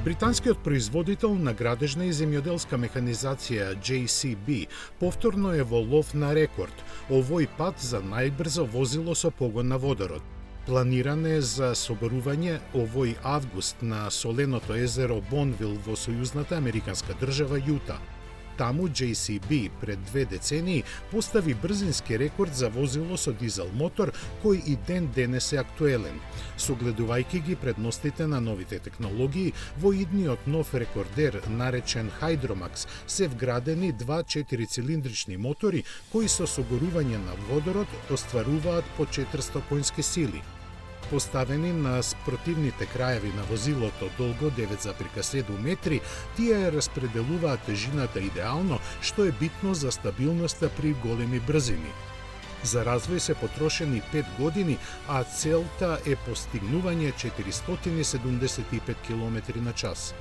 Британскиот производител на градежна и земјоделска механизација JCB повторно е во лов на рекорд, овој пат за најбрзо возило со погон на водород. Планиран е за соборување овој август на соленото езеро Бонвил во сојузната американска држава Јута. Таму JCB пред 2 децении постави брзински рекорд за возило со дизел мотор, кој и ден денес е актуелен. Согледувајќи ги предностите на новите технологии, во идниот нов рекордер, наречен Hydromax, се вградени два 4-цилиндрични мотори, кои со согорување на водород остваруваат по 400 конски сили. Поставени на спротивните краеви на возилото долго 9,7 метри, тие ја распределуваат тежината идеално, што е битно за стабилноста при големи брзини. За развој се потрошени 5 години, а целта е постигнување 475 км на час.